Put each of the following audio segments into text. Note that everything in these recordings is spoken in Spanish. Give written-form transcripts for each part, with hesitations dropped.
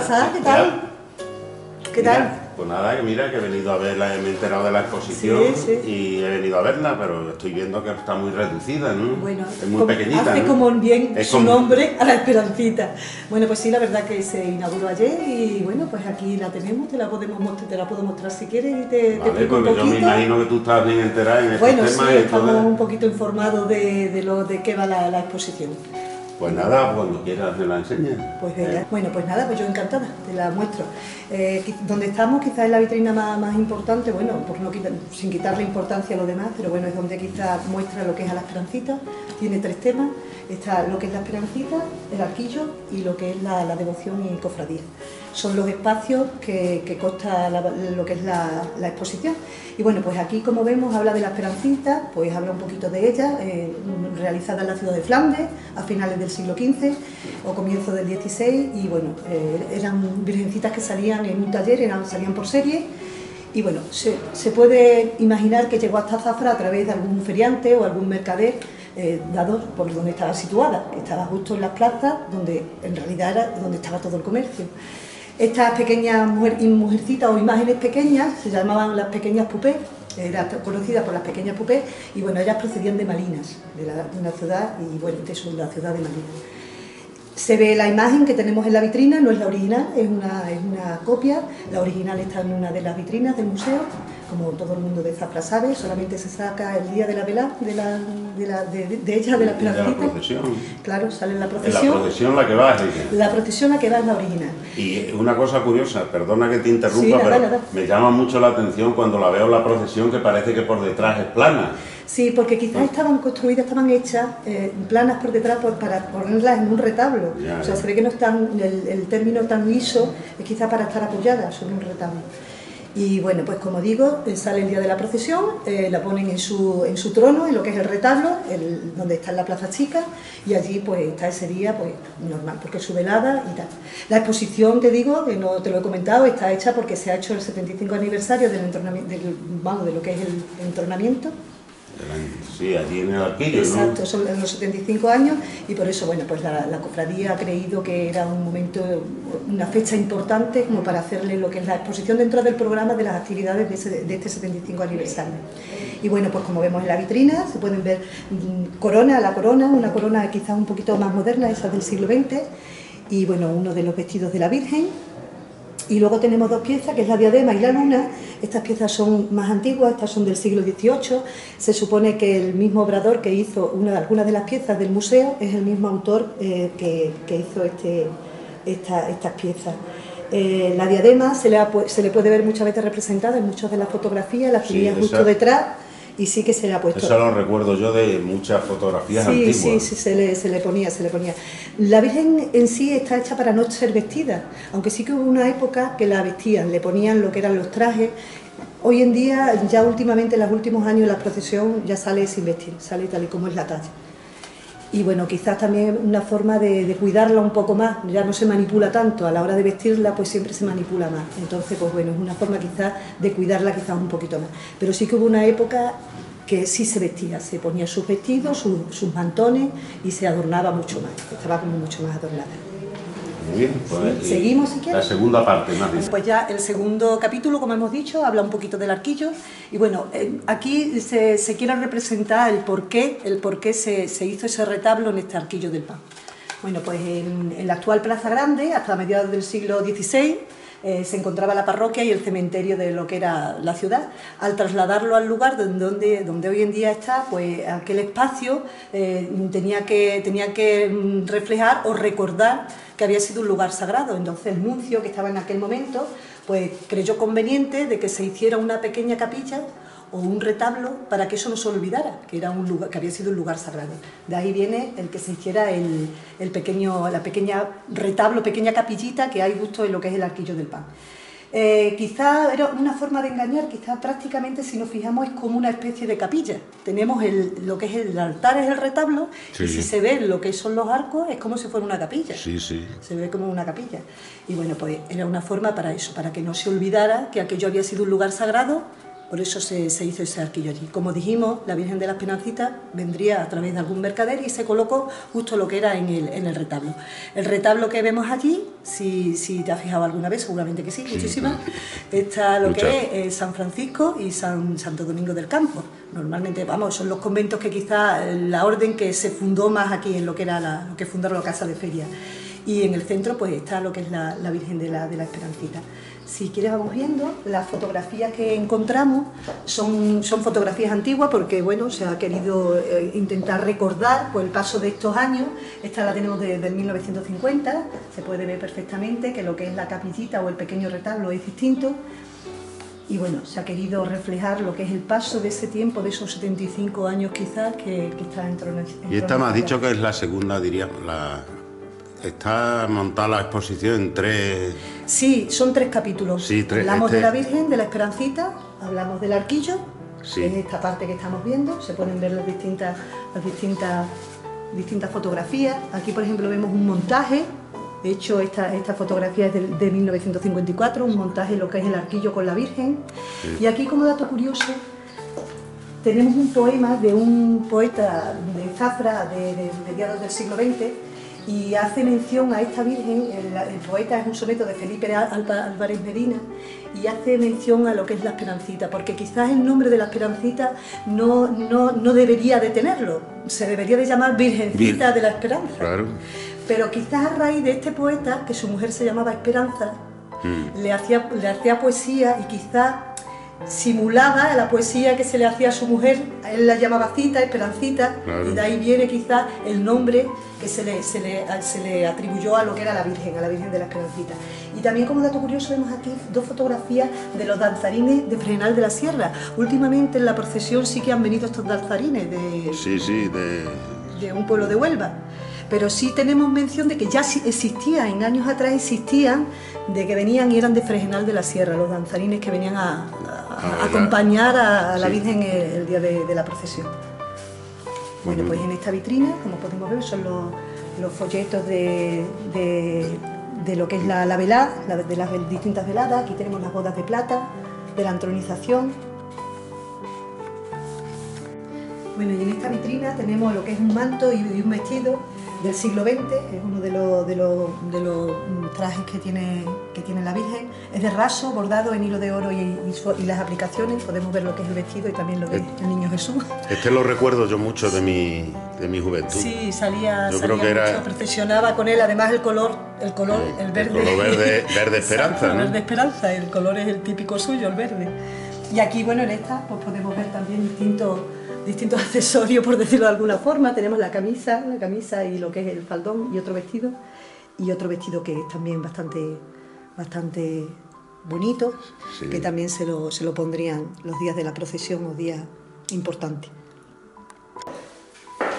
pasa? ¿Qué tal? ¿Qué tal? Pues nada, que mira, que he venido a verla, me he enterado de la exposición y he venido a verla, pero estoy viendo que está muy reducida, ¿no? Bueno, es muy pequeñita, hace ¿no? como bien Es su como... nombre a la Esperancita. Bueno, pues sí, la verdad que se inauguró ayer y bueno, pues aquí la tenemos, te la puedo mostrar si quieres y te explico un porque poquito. yo me imagino que tú estás bien enterada en estos temas. Bueno, sí, estamos un poquito informados de qué va la exposición. Pues nada, cuando quieras me la enseñas. Pues venga. Bueno, pues nada, pues yo encantada, te la muestro. Donde estamos quizás es la vitrina más importante, bueno, sin quitarle importancia a lo demás, pero bueno, es donde quizás muestra lo que es a la Esperancita. Tiene 3 temas, está lo que es la Esperancita, el arquillo y lo que es la devoción y cofradía. Son los espacios que consta lo que es la exposición. Y bueno, pues aquí como vemos habla de la Esperancita, pues habla un poquito de ella, realizada en la ciudad de Flandes a finales del siglo XV o comienzo del XVI, y bueno, eran virgencitas que salían en un taller, salían por serie. Y bueno, se puede imaginar que llegó hasta Zafra a través de algún feriante o algún mercader, dado por donde estaba situada, que estaba justo en las plazas, donde en realidad era donde estaba todo el comercio. Estas pequeñas mujercitas o imágenes pequeñas se llamaban las pequeñas pupés, era conocida por las pequeñas pupés, y bueno, ellas procedían de Malinas, de una ciudad, y bueno, de la ciudad de Malinas. Se ve la imagen que tenemos en la vitrina, no es la original, es una copia. La original está en una de las vitrinas del museo, como todo el mundo de Zafra sabe, solamente se saca el día de la vela, de ella, de la Esperancita. De la procesión. Claro, sale en la procesión. En la procesión la que va es ella. La procesión la que va es la original. Y una cosa curiosa, perdona que te interrumpa, Sí, pero nada. me llama mucho la atención cuando la veo en la procesión, que parece que por detrás es plana. Sí, porque quizás estaban construidas, estaban hechas planas por detrás para ponerlas en un retablo. O sea, se ve que no están, el término tan liso es quizás para estar apoyadas sobre un retablo. Y bueno, pues como digo, sale el día de la procesión, la ponen en su trono, en lo que es el retablo, donde está en la Plaza Chica, y allí pues está ese día pues normal, porque es su velada y tal. La exposición, te digo, que no te lo he comentado, está hecha porque se ha hecho el 75 aniversario de lo que es el entronamiento. Sí, allí en el arquillo, exacto, ¿no? Son los 75 años y por eso, bueno, pues la cofradía ha creído que era un momento, una fecha importante como para hacerle lo que es la exposición dentro del programa de las actividades de este 75 aniversario. Y bueno, pues como vemos en la vitrina, se pueden ver una corona quizás un poquito más moderna, esa del siglo XX, y bueno, uno de los vestidos de la Virgen. Y luego tenemos 2 piezas, que es la diadema y la luna. Estas piezas son más antiguas, estas son del siglo XVIII. Se supone que el mismo obrador que hizo algunas de las piezas del museo es el mismo autor que hizo estas piezas. La diadema se le puede ver muchas veces representada en muchas de las fotografías, las tenía justo detrás. Y sí que se le ha puesto. Eso lo recuerdo yo de muchas fotografías antiguas. Sí, se le ponía. La Virgen en sí está hecha para no ser vestida, aunque sí que hubo una época que la vestían, le ponían lo que eran los trajes. Hoy en día, ya últimamente, en los últimos años, la procesión ya sale sin vestir, sale tal y como es la talla. Y bueno, quizás también una forma de cuidarla un poco más, ya no se manipula tanto, a la hora de vestirla pues siempre se manipula más, entonces pues bueno, es una forma quizás de cuidarla quizás un poquito más, pero sí que hubo una época que sí se vestía, se ponía sus vestidos, sus mantones y se adornaba mucho más, estaba como mucho más adornada. Muy bien, pues sí, seguimos si quieres. La segunda parte, más bien. Pues ya el segundo capítulo, como hemos dicho, habla un poquito del arquillo y bueno, aquí se quiere representar el por qué se hizo ese retablo en este arquillo del Pan. Bueno, pues en la actual Plaza Grande, hasta mediados del siglo XVI, se encontraba la parroquia y el cementerio de lo que era la ciudad. Al trasladarlo al lugar donde hoy en día está, pues aquel espacio tenía que reflejar o recordar que había sido un lugar sagrado. Entonces el nuncio, que estaba en aquel momento, pues creyó conveniente de que se hiciera una pequeña capilla o un retablo para que eso no se olvidara, que era un lugar, que había sido un lugar sagrado. De ahí viene el que se hiciera la pequeña retablo, pequeña capillita que hay justo en lo que es el arquillo del Pan. Quizá era una forma de engañar, quizá prácticamente, si nos fijamos, es como una especie de capilla. Tenemos lo que es el altar, es el retablo, sí. Y si se ve lo que son los arcos, es como si fuera una capilla. Sí, sí. Se ve como una capilla. Y bueno, pues era una forma para eso, para que no se olvidara que aquello había sido un lugar sagrado, por eso se hizo ese arquillo allí. Como dijimos, la Virgen de la Esperancita vendría a través de algún mercader y se colocó justo lo que era en el retablo. El retablo que vemos allí, si te has fijado alguna vez, seguramente que sí, muchísimas, está lo que es San Francisco y Santo Domingo del Campo. Normalmente, vamos, son los conventos que quizá la orden que se fundó más aquí en lo que era lo que fundaron la Casa de Feria. Y en el centro pues está lo que es la Virgen de la Esperancita. Si quieres vamos viendo, las fotografías que encontramos son fotografías antiguas porque bueno, se ha querido intentar recordar pues, el paso de estos años. Esta la tenemos desde 1950, se puede ver perfectamente que lo que es la capillita o el pequeño retablo es distinto. Y bueno, se ha querido reflejar lo que es el paso de ese tiempo, de esos 75 años quizás, que está en trono. Y esta me has dicho que es la segunda, diría, está montada la exposición en 3... Sí, son 3 capítulos. Sí, hablamos de la Virgen, de la Esperancita, hablamos del arquillo, sí, que es esta parte que estamos viendo, se pueden ver las distintas fotografías. Aquí, por ejemplo, vemos un montaje, de hecho, esta fotografía es de 1954, un montaje lo que es el arquillo con la Virgen. Sí. Y aquí, como dato curioso, tenemos un poema de un poeta de Zafra de mediados del siglo XX, y hace mención a esta Virgen. El poeta es un soneto de Felipe Álvarez Medina y hace mención a lo que es la Esperancita, porque quizás el nombre de la Esperancita no debería de tenerlo, se debería de llamar Virgencita de la Esperanza. Claro. Pero quizás a raíz de este poeta, que su mujer se llamaba Esperanza, le hacía poesía y quizás simulaba la poesía que se le hacía a su mujer. Él la llamaba Cita, Esperancita, claro. Y de ahí viene quizás el nombre que se le atribuyó a lo que era la Virgen de la Esperancita. Y también, como dato curioso, vemos aquí 2 fotografías de los danzarines de Fregenal de la Sierra. Últimamente en la procesión sí que han venido estos danzarines de un pueblo de Huelva. Pero sí tenemos mención de que ya existía, en años atrás existían, de que venían y eran de Fregenal de la Sierra, los danzarines que venían a acompañar a la Virgen el día de la procesión. Bueno, pues en esta vitrina, como podemos ver, son los folletos de lo que es la velada, de las distintas veladas. Aquí tenemos las bodas de plata, de la entronización. Bueno, y en esta vitrina tenemos lo que es un manto y un vestido del siglo XX, es uno de los trajes que tiene la Virgen. Es de raso, bordado en hilo de oro y las aplicaciones. Podemos ver lo que es el vestido y también lo que es el Niño Jesús. Este lo recuerdo yo mucho de mi juventud. Sí, salía creo que mucho, procesionaba con él, además el color verde. El color verde esperanza, exacto, ¿no? Verde esperanza, el color es el típico suyo, el verde. Y aquí, bueno, en esta pues podemos ver también distintos accesorios, por decirlo de alguna forma. Tenemos la camisa y lo que es el faldón y otro vestido que es también bastante bonito, sí, que también se lo pondrían los días de la procesión o días importantes.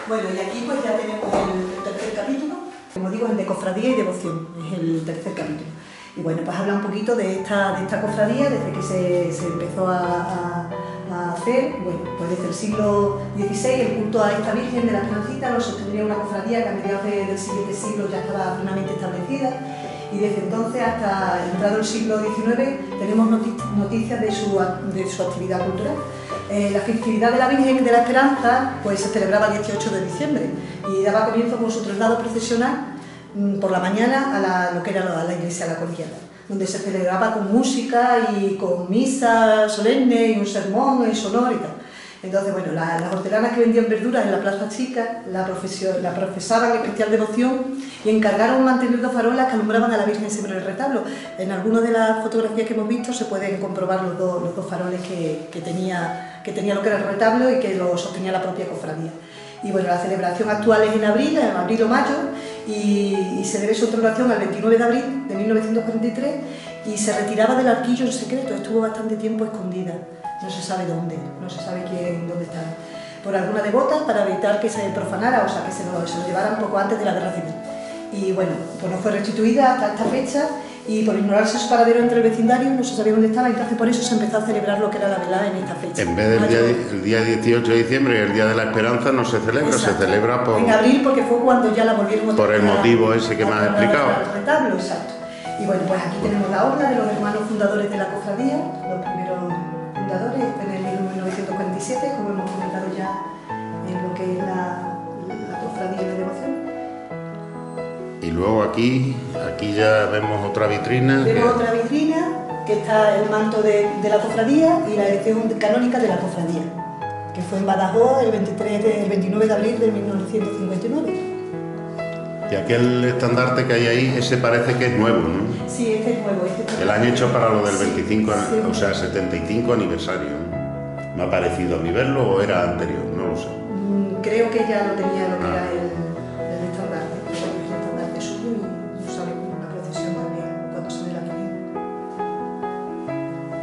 Bueno, y aquí pues ya tenemos el tercer capítulo, como digo, el de cofradía y devoción, es el tercer capítulo. Y bueno, pues habla un poquito de esta cofradía desde que se empezó a hacer. Bueno, pues desde el siglo XVI el culto a esta Virgen de la Esperancita lo sostendría una cofradía que a mediados del siguiente siglo ya estaba plenamente establecida, y desde entonces hasta entrado el siglo XIX tenemos noticias de su actividad cultural. La festividad de la Virgen de la Esperanza pues se celebraba el 18 de diciembre y daba comienzo con su traslado procesional por la mañana a lo que era la iglesia, la Colegiata, donde se celebraba con música y con misa solemne y un sermón y sonoro y tal. Entonces, bueno, las hortelanas que vendían verduras en la Plaza Chica la profesaban especial devoción y encargaron mantener 2 farolas que alumbraban a la Virgen siempre en el retablo. En algunas de las fotografías que hemos visto se pueden comprobar los dos faroles que tenía lo que era el retablo y que lo sostenía la propia cofradía. Y bueno, la celebración actual es en abril o mayo, y se debe su celebración al 29 de abril de 1943, y se retiraba del arquillo en secreto. Estuvo bastante tiempo escondida, no se sabe dónde, no se sabe dónde está, por alguna devota, para evitar que se profanara, o sea, que se lo llevaran poco antes de la Guerra Civil. Y bueno, pues no fue restituida hasta esta fecha, y por ignorarse su paradero entre el vecindario no se sabía dónde estaba, entonces por eso se empezó a celebrar lo que era la velada en esta fecha. En vez del día 18 de diciembre y el Día de la Esperanza no se celebra, exacto, se celebra en abril, porque fue cuando ya la volvieron a por el motivo ese que me has explicado. El retablo, exacto. Y bueno, pues aquí tenemos la obra de los hermanos fundadores de la cofradía, los primeros fundadores fundadores, en el 1947, como hemos comentado ya en lo que es la cofradía y la devoción. Y luego aquí ya vemos otra vitrina. Vemos otra vitrina, que está el manto de la cofradía y la elección canónica de la cofradía, que fue en Badajoz el 29 de abril de 1959. Y aquel estandarte que hay ahí, ese parece que es nuevo, ¿no? Sí, este es nuevo. El han hecho para lo del 25, sí. O sea, 75 aniversario, ¿no? ¿Me ha parecido a mí verlo o era anterior? No lo sé. Creo que ya lo tenía lo que era el estandarte. El estandarte suyo y nos sale con una procesión también cuando sale la Virgen.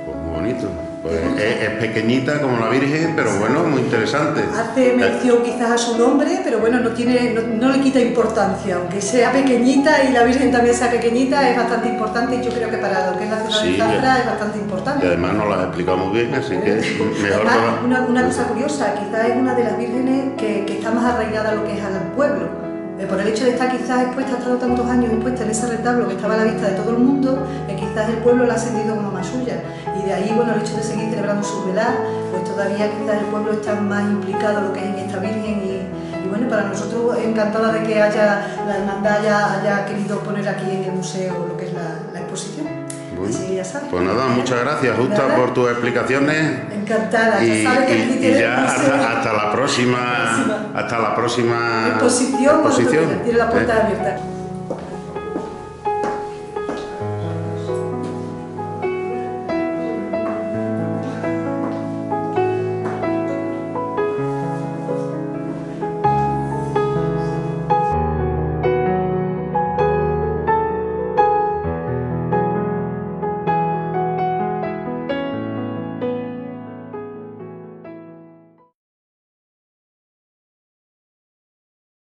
Pues muy bonito. Pues es pequeñita como la Virgen, pero bueno, muy interesante. Hace mención quizás a su nombre, pero bueno, no le quita importancia. Aunque sea pequeñita y la Virgen también sea pequeñita, es bastante importante y yo creo que para lo que es la ciudad de Zafra es bastante importante. Y además nos lo has explicado muy bien, así que mejor. Además, una cosa curiosa, quizás es una de las vírgenes que está más arraigada a lo que es al pueblo. Por el hecho de estar quizás expuesta, ha estado tantos años expuesta en ese retablo que estaba a la vista de todo el mundo, quizás el pueblo la ha sentido como más suya. Y de ahí, bueno, el hecho de seguir celebrando su velada, pues todavía quizás el pueblo está más implicado en lo que es en esta Virgen. Y bueno, para nosotros encantada de que la hermandad haya querido poner aquí en el museo lo que es la exposición. Bueno, así ya sabes. Pues nada, muchas gracias, Justa, por tus explicaciones. Encantada, ya sabes que aquí y ya hasta la próxima exposición. Tiene la puerta abierta.